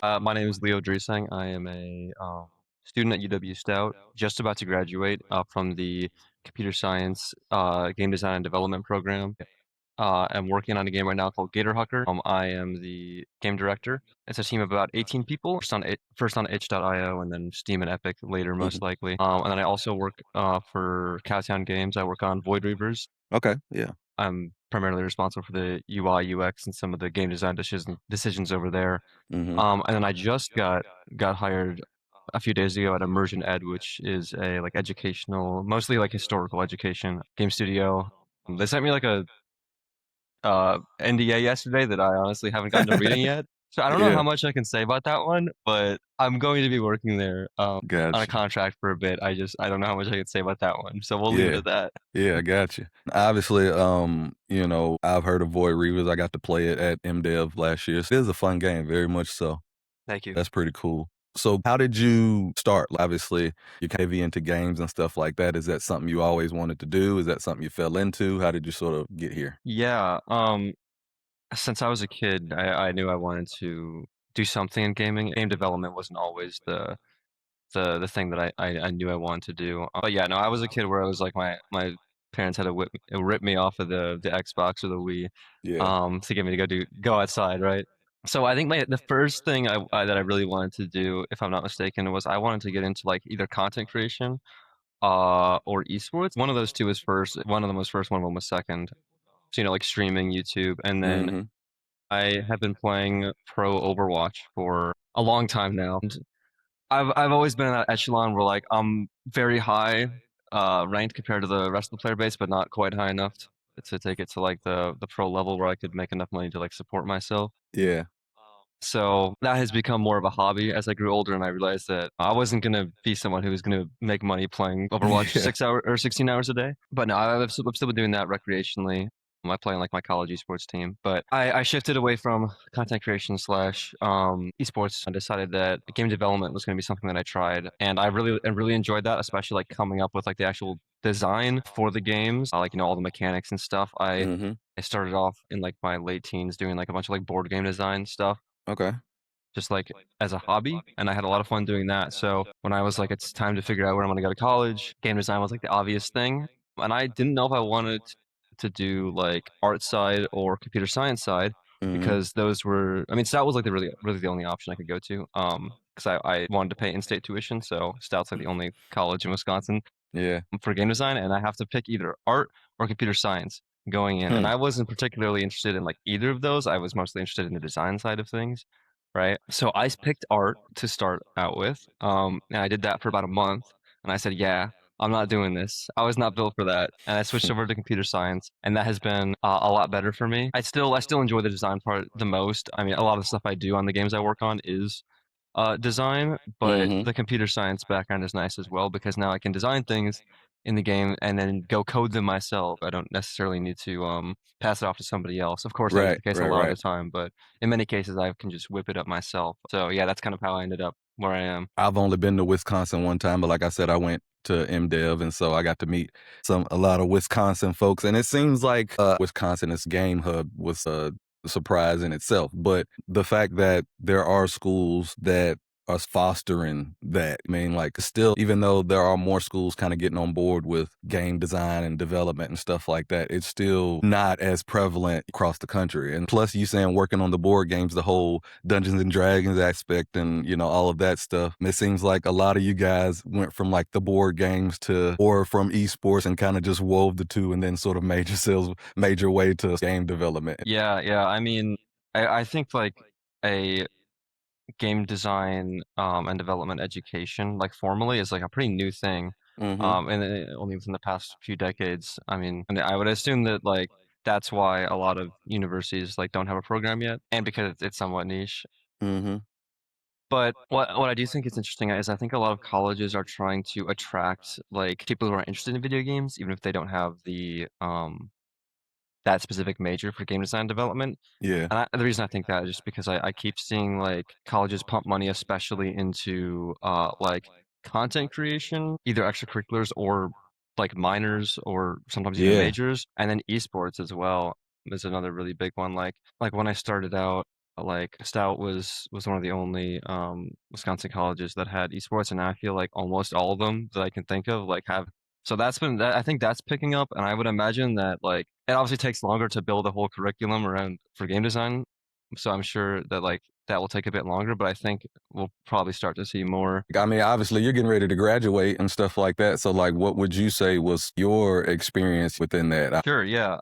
My name is Leo Dresang. I am a student at UW Stout, just about to graduate from the computer science game design and development program. I'm working on a game right now called Gatorhucker. I am the game director. It's a team of about 18 people. First on itch.io and then Steam and Epic later, most Mhm. likely. And then I also work for Cowtown Games. I work on Void Reavers. Okay, yeah. I'm primarily responsible for the UI, UX, and some of the game design decisions over there. Mhm. And then I just got hired a few days ago at Immersion Ed, which is a like educational, mostly like historical education game studio. They sent me like a NDA yesterday that I honestly haven't gotten to reading yet. So I don't know how Yeah, much I can say about that one, but I'm going to be working there on a gotcha. contract for a bit. I don't know how much I can say about that one. So we'll leave it Yeah. at that. Yeah, I gotcha. Obviously, I've heard of Void Reavers. I got to play it at MDev last year. It is a fun game, very much so. Thank you. That's pretty cool. So how did you start? Obviously, you're heavy into games and stuff like that. Is that something you always wanted to do? Is that something you fell into? How did you sort of get here? Yeah, since I was a kid, I knew I wanted to do something in gaming. Game development wasn't always the thing that I knew I wanted to do. But yeah, no, I was a kid where I was like my parents had to rip me off of the Xbox or the Wii Yeah. to get me to go outside, right? So I think the first thing that I really wanted to do, if I'm not mistaken, was I wanted to get into like either content creation or esports. One of those two was first. One of them was first, one of them was second. So like streaming YouTube, and then Mhm. I have been playing pro Overwatch for a long time now. And I've always been in that echelon where like I'm very high ranked compared to the rest of the player base, but not quite high enough to take it to like the pro level where I could make enough money to like support myself. Yeah. So that has become more of a hobby as I grew older, and I realized that I wasn't gonna be someone who was gonna make money playing Overwatch Yeah. 6 hour or 16 hours a day. But no, I've still been doing that recreationally. I play on like my college esports team, but I shifted away from content creation slash esports and decided that game development was going to be something that I tried, and I really enjoyed that, especially like coming up with like the actual design for the games, like all the mechanics and stuff. Mhm. I started off in like my late teens doing like a bunch of like board game design stuff Okay. just like as a hobby, and I had a lot of fun doing that. So when I was like, it's time to figure out where I'm going to go to college, game design was like the obvious thing, and I didn't know if I wanted to do like art side or computer science side Mhm. because those were, I mean, Stout was like the really the only option I could go to, because I wanted to pay in-state tuition, so Stout's like the only college in Wisconsin Yeah. for game design, and I have to pick either art or computer science going in. And Hmm. I wasn't particularly interested in like either of those. I was mostly interested in the design side of things, right? So I picked art to start out with, and I did that for about a month. And I said, "Yeah, I'm not doing this. I was not built for that." And I switched over to computer science, and that has been a lot better for me. I still enjoy the design part the most. I mean, a lot of the stuff I do on the games I work on is design, but Mhm. the computer science background is nice as well because now I can design things in the game and then go code them myself. I don't necessarily need to pass it off to somebody else. Of course, that is Right, the case a right, lot of right. the time, but in many cases, I can just whip it up myself. So yeah, that's kind of how I ended up where I am. I've only been to Wisconsin one time, but like I said, I went to MDev, and so I got to meet a lot of Wisconsin folks, and it seems like Wisconsin, its game hub, was a surprise in itself. But the fact that there are schools that are fostering that, I mean, like, still, even though there are more schools kind of getting on board with game design and development and stuff like that, it's still not as prevalent across the country. And plus, you saying working on the board games, the whole Dungeons and Dragons aspect and, all of that stuff. It seems like a lot of you guys went from like the board games to, or from esports and kind of just wove the two and then sort of made yourselves, made your way to game development. Yeah, yeah. I mean, I think like a game design and development education, like formally, is like a pretty new thing. Mm-hmm. And only within the past few decades. I mean, and I would assume that like that's why a lot of universities like don't have a program yet, and because it's somewhat niche. Mm-hmm. But what I do think is interesting is I think a lot of colleges are trying to attract like people who are interested in video games, even if they don't have the that specific major for game design development. Yeah. And the reason I think that is just because I keep seeing like colleges pump money, especially into like content creation, either extracurriculars or like minors or sometimes even Yeah. majors, and then esports as well is another really big one. Like when I started out. Like Stout was one of the only Wisconsin colleges that had esports, and I feel like almost all of them that I can think of like have. So that's been that. I think that's picking up, and I would imagine that like it obviously takes longer to build a whole curriculum around for game design. So I'm sure that like that will take a bit longer, but I think we'll probably start to see more. I mean, obviously, you're getting ready to graduate and stuff like that. So, like, what would you say was your experience within that? Sure, yeah.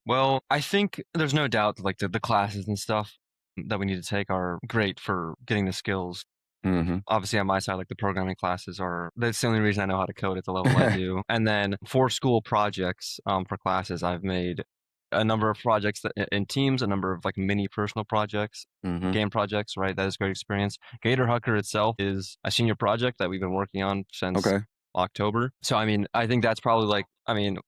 Well, I think there's no doubt that like the classes and stuff that we need to take are great for getting the skills. Mm-hmm. Obviously, on my side, like the programming classes are that's the only reason I know how to code at the level I do. And then for school projects, for classes, I've made a number of projects that in teams, a number of like mini personal projects, Mm-hmm. game projects, right? That is great experience. Gatorhucker itself is a senior project that we've been working on since Okay. October. So I mean, I think that's probably like I mean,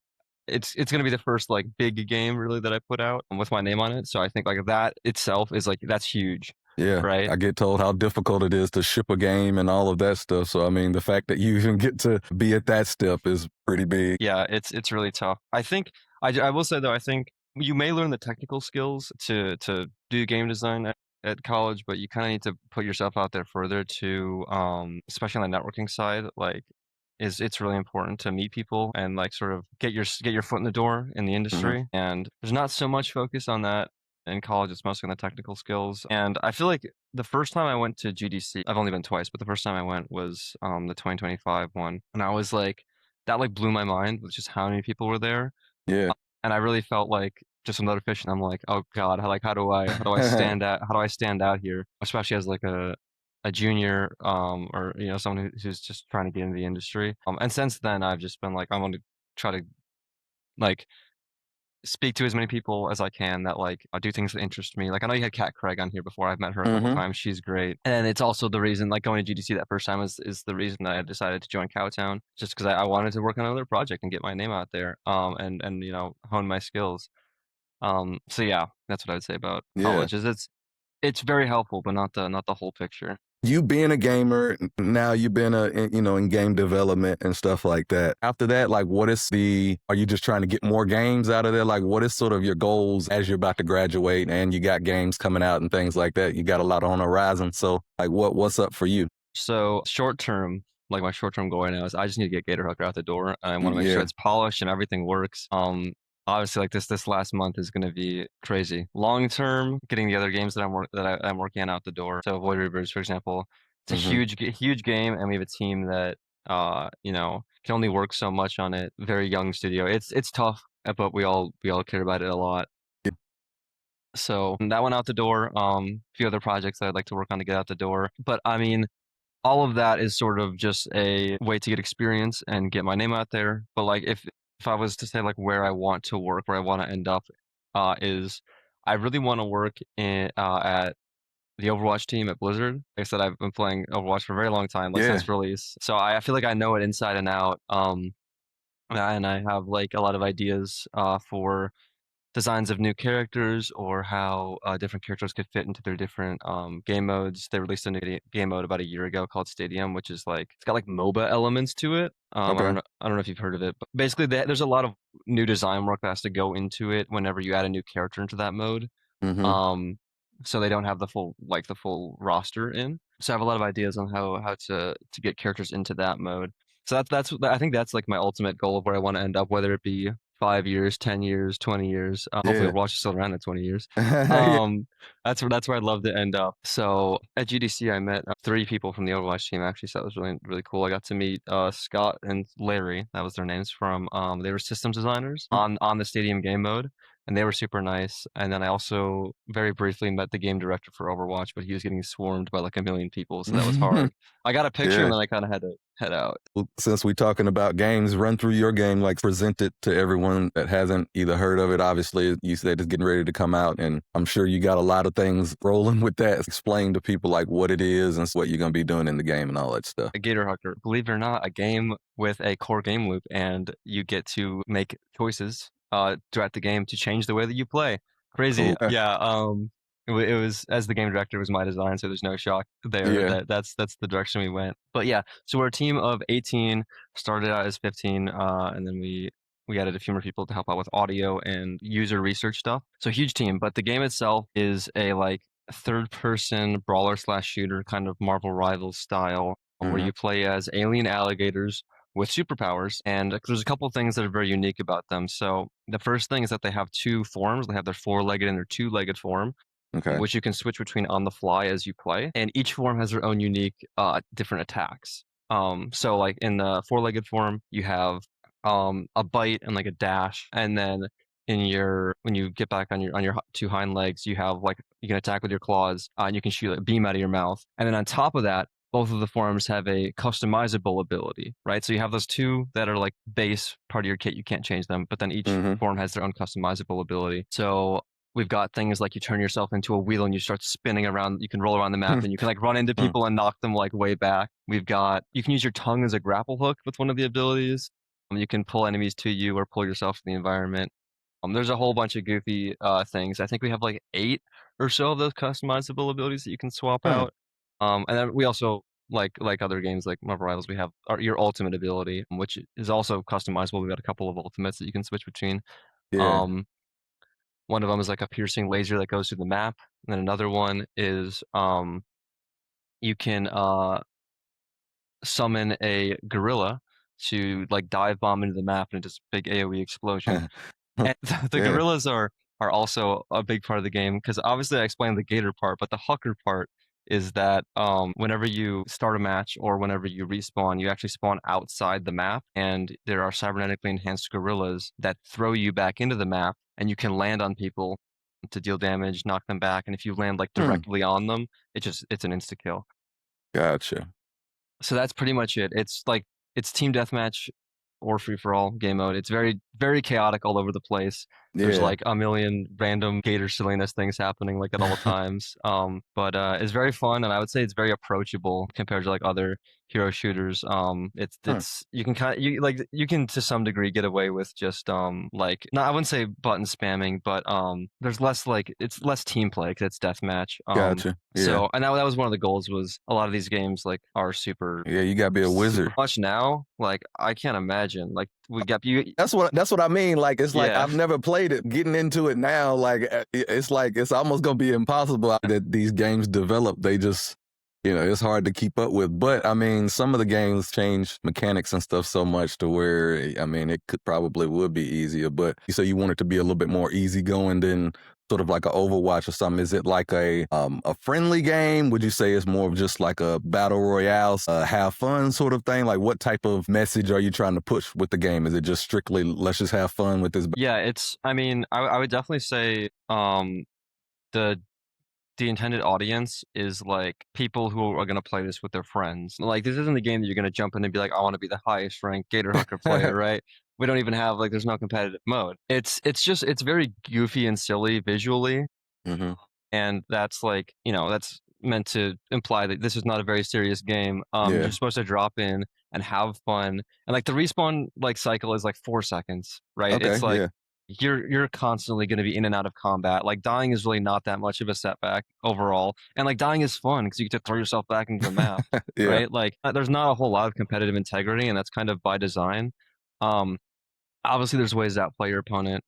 it's gonna be the first like big game really that I put out with my name on it. So I think like that itself is like that's huge, Yeah, right? I get told how difficult it is to ship a game and all of that stuff. So, I mean, the fact that you even get to be at that step is pretty big. Yeah, it's really tough. I think I will say though, I think you may learn the technical skills to do game design at college, but you kind of need to put yourself out there further to especially on the networking side, like is it's really important to meet people and like sort of get your foot in the door in the Hmm. industry. And there's not so much focus on that in college. It's mostly on the technical skills. And I feel like the first time I went to GDC, I've only been twice, but the first time I went was the 2025 one, and I was like that like blew my mind with just how many people were there. Yeah. And I really felt like just another fish, and I'm like, oh God, how do I stand out how do I stand out here, especially as like a junior or you know someone who's just trying to get into the industry. And since then I've just been like I want to try to like speak to as many people as I can that like do things that interest me. Like I know you had Kat Craig on here before. I've met her a couple Hmm. times. She's great. And it's also the reason like going to GDC that first time is the reason that I decided to join Cowtown just because I wanted to work on another project and get my name out there and you know hone my skills. So yeah, that's what I would say about Yeah. college is it's very helpful, but not the whole picture. You being a gamer, now you've been in game development and stuff like that. After that, like, are you just trying to get more games out of there? Like, what is sort of your goals as you're about to graduate and you got games coming out and things like that? You got a lot on the horizon. So, like, what's up for you? So short term, like my short term goal right now is I just need to get Gatorhucker out the door. I want to make sure Yeah. it's polished and everything works. Obviously like this last month is going to be crazy. Long term, getting the other games that I'm working on out the door. So Void Reavers, for example, it's a Hmm. huge game, and we have a team that you know can only work so much on it. Very young studio. It's tough, but we all care about it a lot. So that went out the door. A few other projects that I'd like to work on to get out the door. But I mean, all of that is sort of just a way to get experience and get my name out there. But like if I was to say like where I want to work, where I want to end up, is I really want to work in at the Overwatch team at Blizzard. Like I said, I've been playing Overwatch for a very long time, like Yeah. since release. So I feel like I know it inside and out. And I have like a lot of ideas for designs of new characters or how different characters could fit into their different game modes. They released a new game mode about a year ago called Stadium, which is like it's got like MOBA elements to it. Okay. I don't know if you've heard of it, but basically there's a lot of new design work that has to go into it whenever you add a new character into that mode. Hmm. Um, so they don't have the full roster in. So I have a lot of ideas on how to get characters into that mode. So I think that's like my ultimate goal of where I want to end up, whether it be 5 years, 10 years, 20 years. Hopefully, Yeah. Overwatch is still around in 20 years. Yeah. Um, that's where I'd love to end up. So at GDC, I met three people from the Overwatch team actually, so that was really cool. I got to meet Scott and Larry. That was their names from. They were systems designers on the Stadium game mode, and they were super nice. And then I also very briefly met the game director for Overwatch, but he was getting swarmed by like a million people, so that was hard. I got a picture, and Yeah. then I kind of had to head out. Well, since we're talking about games, run through your game, like present it to everyone that hasn't either heard of it. Obviously, you said it's getting ready to come out, and I'm sure you got a lot of things rolling with that. Explain to people like what it is and what you're going to be doing in the game and all that stuff. A Gatorhucker, believe it or not, a game with a core game loop, and you get to make choices throughout the game to change the way that you play. Crazy, Cool. yeah. It was as the game director it was my design, so there's no shock there Yeah. that that's the direction we went. But yeah, so we're a team of 18, started out as 15, and then we added a few more people to help out with audio and user research stuff. So huge team, but the game itself is a like third-person brawler slash shooter kind of Marvel Rivals style, where Mhm. you play as alien alligators with superpowers. And there's a couple of things that are very unique about them. So the first thing is that they have two forms. They have their four-legged and their two-legged form, Okay. which you can switch between on the fly as you play. And each form has their own unique, different attacks. So like in the four-legged form, you have a bite and like a dash, and then in your when you get back on your two hind legs, you have like you can attack with your claws, and you can shoot a beam out of your mouth. And then on top of that, both of the forms have a customizable ability, right? So you have those two that are like base part of your kit, you can't change them, but then each Mhm. form has their own customizable ability. So we've got things like you turn yourself into a wheel and you start spinning around. You can roll around the map and you can like run into Hmm. people and knock them like way back. We've got you can use your tongue as a grapple hook with one of the abilities. You can pull enemies to you or pull yourself to the environment. There's a whole bunch of goofy things. I think we have like 8 or so of those customizable abilities that you can swap Huh. out. And then we also like other games like Marvel Rivals, we have your ultimate ability, which is also customizable. We've got a couple of ultimates that you can switch between. Yeah. Um, one of them is like a piercing laser that goes through the map, and then another one is you can summon a gorilla to like dive bomb into the map and just big AoE explosion. And the Yeah. gorillas are also a big part of the game because obviously I explained the gator part, but the hucker part is that whenever you start a match or whenever you respawn, you actually spawn outside the map, and there are cybernetically enhanced gorillas that throw you back into the map, and you can land on people to deal damage, knock them back, and if you land like Hmm. directly on them, it's an insta kill. Gotcha. So that's pretty much it. It's like it's team deathmatch or free for all game mode. It's very, very chaotic all over the place. There's Yeah. like a million random gator silliness things happening like at all times. But it's very fun, and I would say it's very approachable compared to like other hero shooters. Huh. It's you can kind of you can to some degree get away with just like no, I wouldn't say button spamming, but there's less like it's less team play because it's deathmatch. Gotcha. Yeah. So, and that was one of the goals was a lot of these games like are super Yeah. You gotta be a super wizard. much now. Like I can't imagine. Like we got you. That's what I mean. Like it's like Yeah, I've never played it. Getting into it now, it's like it's almost gonna be impossible that these games develop. They just it's hard to keep up with. But I mean, some of the games change mechanics and stuff so much to where I mean it could probably would be easier. But you say you want it to be a little bit more easygoing than sort of like a Overwatch or something. Is it like a friendly game? Would you say it's more of just like a battle royale, have fun sort of thing? Like what type of message are you trying to push with the game? Is it just strictly let's just have fun with this? yeah. It's. I mean, I would definitely say the the intended audience is like people who are gonna play this with their friends. Like this isn't a game that you're gonna jump in and be like, I want to be the highest ranked Gatorhucker player, right? We don't even have like there's no competitive mode. It's just it's very goofy and silly visually. Hmm. And that's like that's meant to imply that this is not a very serious game. You're Yeah. supposed to drop in and have fun, and like the respawn like cycle is like 4 seconds, right? It's Okay. like Yeah. you're constantly going to be in and out of combat. Like dying is really not that much of a setback overall, and like dying is fun because you get to throw yourself back into the map, Yeah. right? Like there's not a whole lot of competitive integrity, and that's kind of by design. um Obviously there's ways to outplay your opponent,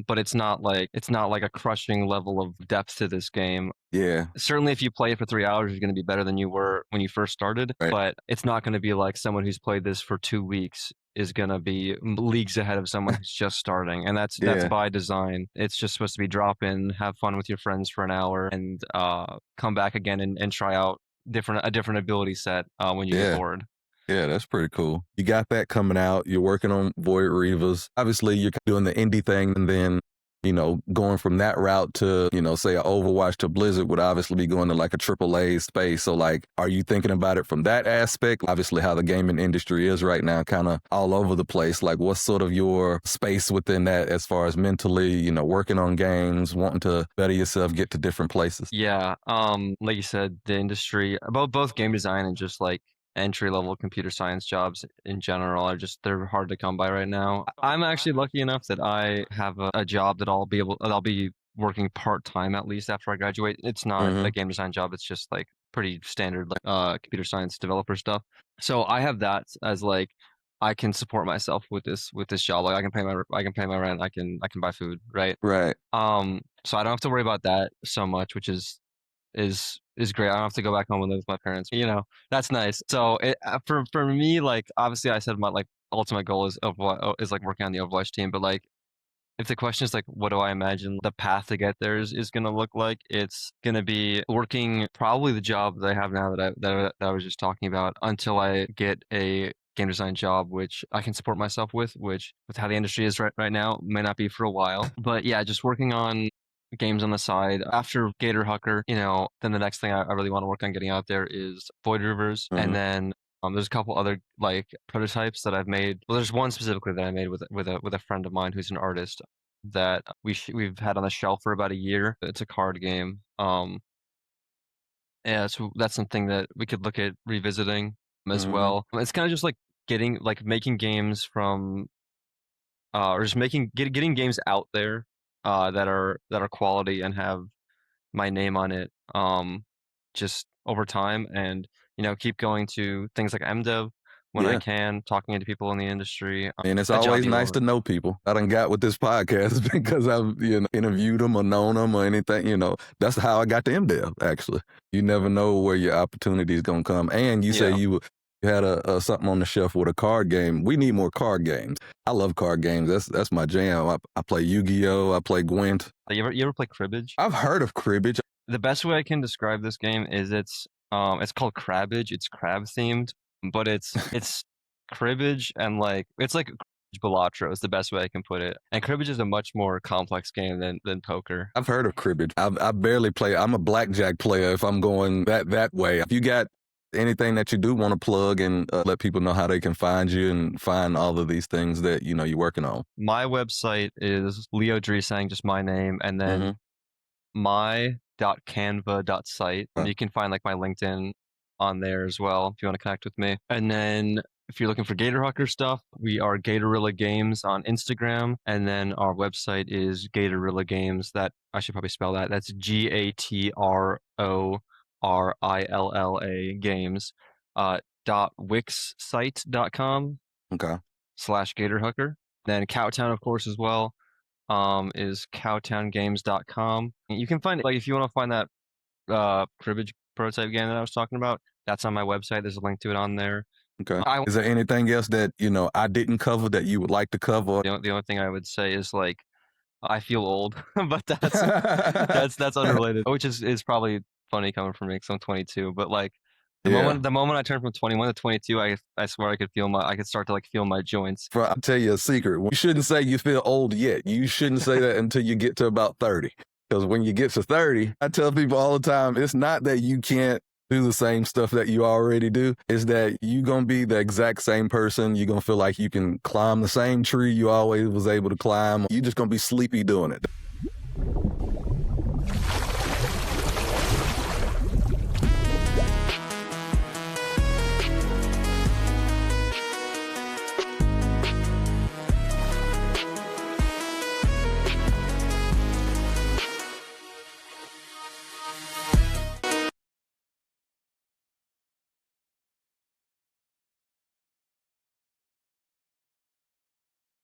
but it's not like a crushing level of depth to this game. Yeah. Certainly if you play it for 3 hours, you're going to be better than you were when you first started, Right. but it's not going to be like someone who's played this for 2 weeks is going to be leagues ahead of someone who's just starting, and that's Yeah. by design. It's just supposed to be drop in, have fun with your friends for an hour, and come back again and try out a different ability set when you get Yeah. bored. Yeah, that's pretty cool. You got that coming out. You're working on Void Reavers. Obviously, you're doing the indie thing, and then going from that route to say a Overwatch to Blizzard would obviously be going to like a AAA space. So, like, are you thinking about it from that aspect? Obviously, how the gaming industry is right now, kind of all over the place. Like, what's sort of your space within that as far as mentally, working on games, wanting to better yourself, get to different places? Yeah, like you said, the industry about both game design and just like entry level computer science jobs in general are just they're hard to come by right now. I'm actually lucky enough that I have a job that I'll be working part time at least after I graduate. It's not a Mm-hmm. game design job, it's just like pretty standard like computer science developer stuff. So I have that as like I can support myself with this job. Like I can pay my rent, I can buy food, right? Right. So I don't have to worry about that so much, which is is great. I don't have to go back home and live with my parents. You know, that's nice. So for me, like obviously I said my like ultimate goal is is like working on the Overwatch team, but like if the question is like, what do I imagine the path to get there is going to look like? It's going to be working probably the job that I have now that I was just talking about until I get a game design job, which I can support myself which with how the industry is right now, may not be for a while. But yeah, just working on games on the side. After Gatorhucker, you know, then the next thing I really want to work on getting out there is Void Reavers. And then there's a couple other like prototypes that I've made. Well, there's one specifically that I made with a friend of mine who's an artist that we've had on the shelf for about a year. It's a card game. Yeah, so that's something that we could look at revisiting as well. It's kind of just like making games from or just getting games out there that are quality and have my name on it just over time, and you know, keep going to things like MDev when I Yeah. can, talking to people in the industry. And it's A job always you nice love. to know people. I done got with this podcast because I've interviewed them or known them or anything. You know, that's how I got to MDev. Actually, you never know where your opportunity is gonna come. And you say Yeah. you had a something on the shelf with a card game. We need more card games. I love card games. That's my jam. I play Yu-Gi-Oh. I play Gwent. You ever play cribbage? I've heard of cribbage. The best way I can describe this game is it's called Crabbage. It's crab themed, but it's cribbage and like it's like Balatro is the best way I can put it. And cribbage is a much more complex game than poker. I've heard of cribbage. I barely play. I'm a blackjack player if I'm going that way. If you got anything that you do want to plug and let people know how they can find you and find all of these things that you're working on. My website is Leo Dresang, just my name, and then my.canva.site. You can find like my LinkedIn on there as well if you want to connect with me. And then if you're looking for Gatorhucker stuff, we are Gatorilla Games on Instagram, and then our website is Gatorilla Games. That I should probably spell that. That's GATRORILLA Games. .wixsite.com Okay. /Gatorhucker. Then Cowtown, of course, as well. Is cowtowngames.com. You can find it, like if you want to find that cribbage prototype game that I was talking about, that's on my website. There's a link to it on there. Okay. Is there anything else that I didn't cover that you would like to cover? The only thing I would say is like I feel old, but that's unrelated, which is probably funny coming from me because I'm 22. But like the moment I turned from 21 to 22, I swear I could start to like feel my joints. I'll tell you a secret. You shouldn't say you feel old yet. You shouldn't say that until you get to about 30. Because when you get to 30, I tell people all the time, it's not that you can't do the same stuff that you already do. It's that you're going to be the exact same person. You're going to feel like you can climb the same tree you always was able to climb. You're just going to be sleepy doing it.